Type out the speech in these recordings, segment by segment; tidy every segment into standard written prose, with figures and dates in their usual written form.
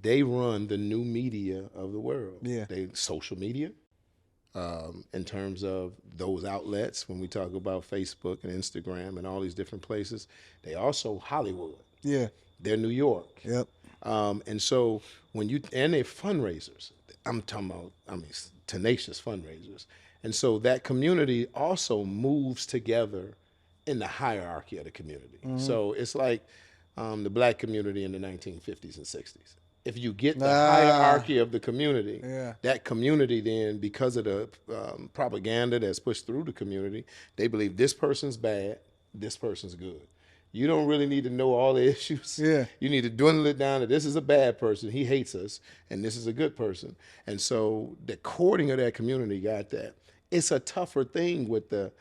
they run the new media of the world. Yeah. They social media, in terms of those outlets. When we talk about Facebook and Instagram and all these different places, they also Hollywood. Yeah. They're New York. Yep. And so and they're fundraisers. I'm talking about, tenacious fundraisers. And so that community also moves together in the hierarchy of the community. So it's like the black community in the 1950s and 60s. If you get the hierarchy of the community, that community then, because of the propaganda that's pushed through the community, they believe this person's bad, this person's good. You don't really need to know all the issues. Yeah. You need to dwindle it down to this is a bad person, he hates us, and this is a good person. And so the courting of that community got that. It's a tougher thing with the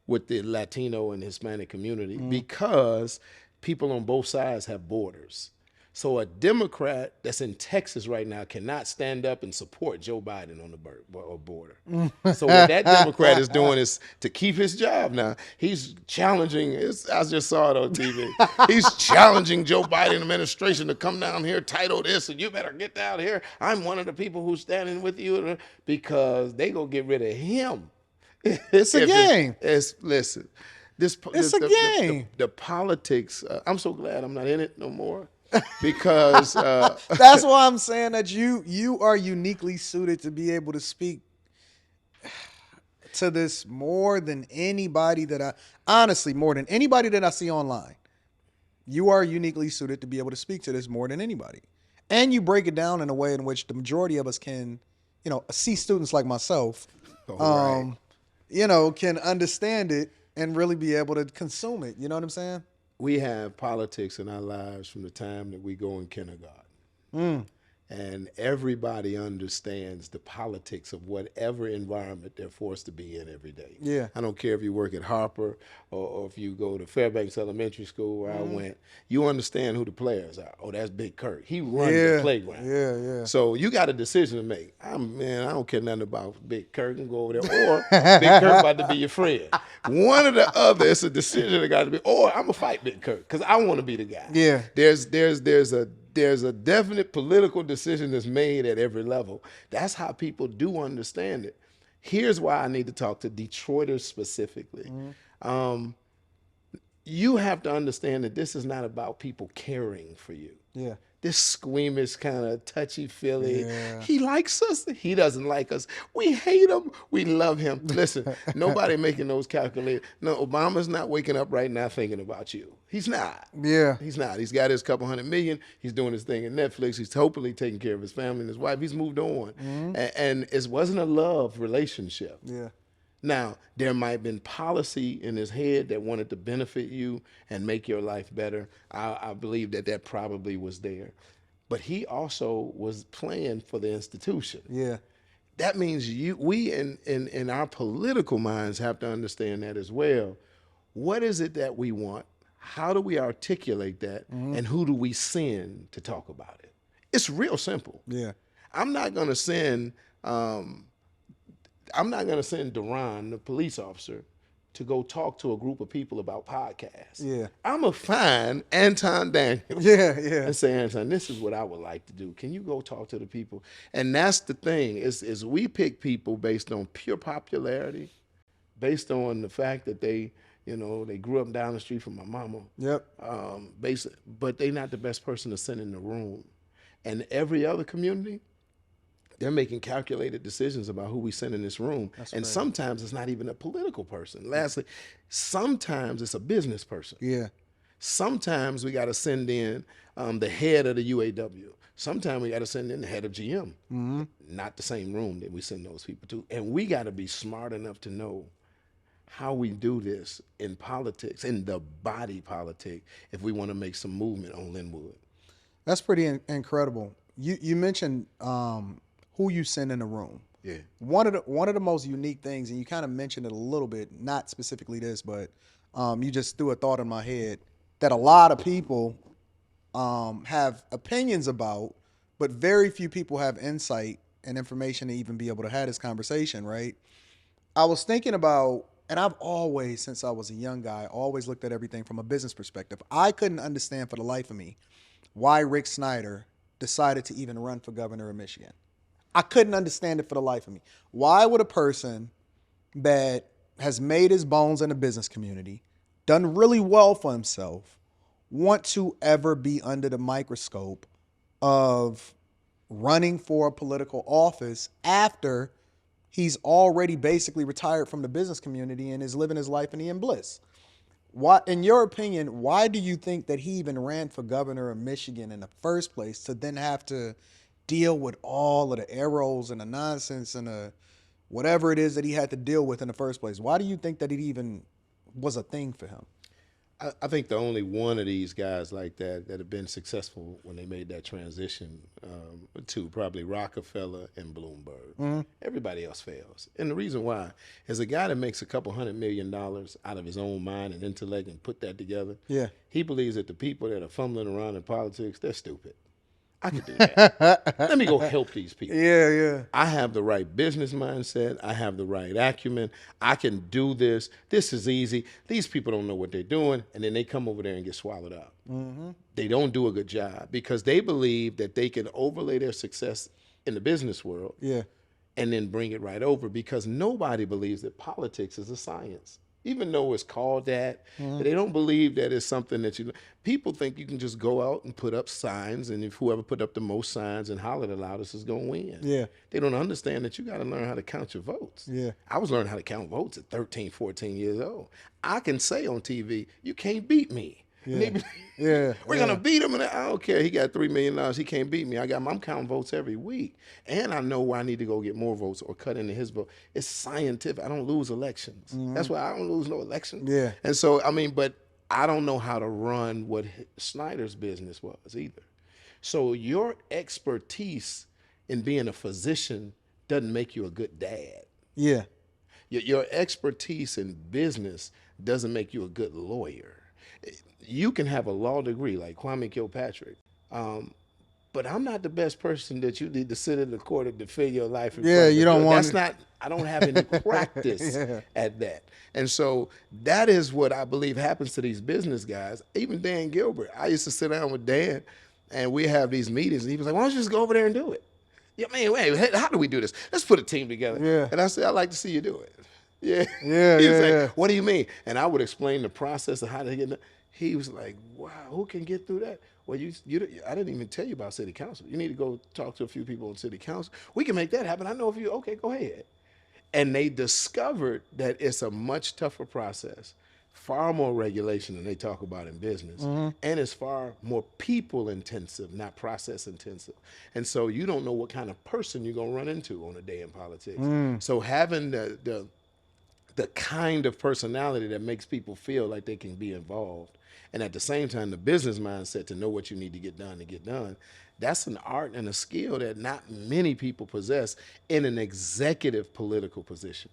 Latino and Hispanic community because people on both sides have borders. So a Democrat that's in Texas right now cannot stand up and support Joe Biden on the border. So what that Democrat is doing is to keep his job now. He's challenging, I just saw it on TV, he's challenging Joe Biden administration to come down here, title this, and you better get down here. I'm one of the people who's standing with you, because they gonna get rid of him. It's a game. Listen. It's a game. The politics, I'm so glad I'm not in it no more. Because that's why I'm saying that you are uniquely suited to be able to speak to this more than anybody more than anybody that I see online. You are uniquely suited to be able to speak to this more than anybody. And you break it down in a way in which the majority of us can, see students like myself, can understand it and really be able to consume it. You know what I'm saying? We have politics in our lives from the time that we go in kindergarten. And everybody understands the politics of whatever environment they're forced to be in every day. Yeah. I don't care if you work at Harper or if you go to Fairbanks Elementary School where I went. You understand who the players are. Oh, that's Big Kirk. He runs the playground. Yeah. So you got a decision to make. I don't care nothing about Big Kirk and go over there. Or Big Kirk about to be your friend. One or the other, it's a decision that got to be. Or I'm going to fight Big Kirk because I want to be the guy. Yeah. There's a definite political decision that's made at every level. That's how people do understand it. Here's why I need to talk to Detroiters specifically. You have to understand that this is not about people caring for you. Yeah. This squeamish kind of touchy-feely. Yeah. He likes us. He doesn't like us. We hate him. We love him. Listen, nobody making those calculations. No, Obama's not waking up right now thinking about you. He's not. Yeah. He's not. He's got his couple $100 million. He's doing his thing in Netflix. He's hopefully taking care of his family and his wife. He's moved on. And it wasn't a love relationship. Yeah. Now, there might have been policy in his head that wanted to benefit you and make your life better. I believe that probably was there. But he also was playing for the institution. Yeah. That means we in our political minds have to understand that as well. What is it that we want? How do we articulate that? And who do we send to talk about it? It's real simple. Yeah. I'm not going to send Duran, the police officer, to go talk to a group of people about podcasts. Yeah. I'm going to find Anton Daniels. Yeah. And say, Anton, this is what I would like to do. Can you go talk to the people? And that's the thing, is we pick people based on pure popularity, based on the fact that they grew up down the street from my mama. Yep. But they're not the best person to send in the room. And every other community, they're making calculated decisions about who we send in this room. And sometimes it's not even a political person. Lastly, sometimes it's a business person. Yeah. Sometimes we got to send in the head of the UAW. Sometimes we got to send in the head of GM. Not the same room that we send those people to. And we got to be smart enough to know how we do this in politics, in the body politic, if we want to make some movement on Linwood. That's pretty incredible. You mentioned who you send in the room. Yeah. One of the most unique things, and you kind of mentioned it a little bit, not specifically this, but you just threw a thought in my head that a lot of people have opinions about, but very few people have insight and information to even be able to have this conversation, right? I was thinking about, and I've always, since I was a young guy, always looked at everything from a business perspective. I couldn't understand for the life of me why Rick Snyder decided to even run for governor of Michigan. I couldn't understand it for the life of me. Why would a person that has made his bones in the business community, done really well for himself, want to ever be under the microscope of running for a political office after he's already basically retired from the business community and is living his life in bliss? Why, in your opinion, why do you think that he even ran for governor of Michigan in the first place to then have to deal with all of the arrows and the nonsense and the whatever it is that he had to deal with in the first place? Why do you think that it even was a thing for him? I think the only one of these guys like that have been successful when they made that transition to probably Rockefeller and Bloomberg. Mm-hmm. Everybody else fails. And the reason why is a guy that makes a couple $100 million out of his own mind and intellect and put that together. Yeah. He believes that the people that are fumbling around in politics, they're stupid. I could do that. Let me go help these people. Yeah. I have the right business mindset. I have the right acumen. I can do this. This is easy. These people don't know what they're doing, and then they come over there and get swallowed up. Mm-hmm. They don't do a good job because they believe that they can overlay their success in the business world and then bring it right over because nobody believes that politics is a science. Even though it's called that, they don't believe that it's something that people think you can just go out and put up signs, and if whoever put up the most signs and holler the loudest is going to win. Yeah. They don't understand that you got to learn how to count your votes. Yeah. I was learning how to count votes at 13, 14 years old. I can say on TV, you can't beat me. Yeah. We're going to beat him, and I don't care. He got $3 million. He can't beat me. I'm counting votes every week, and I know where I need to go get more votes or cut into his vote. It's scientific. I don't lose elections. Mm-hmm. That's why I don't lose no elections. Yeah. And so, but I don't know how to run what Snyder's business was either. So your expertise in being a physician doesn't make you a good dad. Yeah. Your expertise in business doesn't make you a good lawyer. You can have a law degree like Kwame Kilpatrick, but I'm not the best person that you need to sit in the court and defend your life. You don't want. That's not. I don't have any practice at that, and so that is what I believe happens to these business guys. Even Dan Gilbert, I used to sit down with Dan, and we have these meetings, and he was like, "Why don't you just go over there and do it?" Yeah, man. Wait, how do we do this? Let's put a team together. Yeah. And I said, I'd like to see you do it. Yeah. He was like, what do you mean? And I would explain the process of how to get done. He was like, wow, who can get through that? Well, I didn't even tell you about city council. You need to go talk to a few people on city council. We can make that happen. I know if you, okay, go ahead. And they discovered that it's a much tougher process, far more regulation than they talk about in business. Mm-hmm. And it's far more people intensive, not process intensive. And so you don't know what kind of person you're going to run into on a day in politics. So having the kind of personality that makes people feel like they can be involved, and at the same time, the business mindset to know what you need to get done, that's an art and a skill that not many people possess in an executive political position.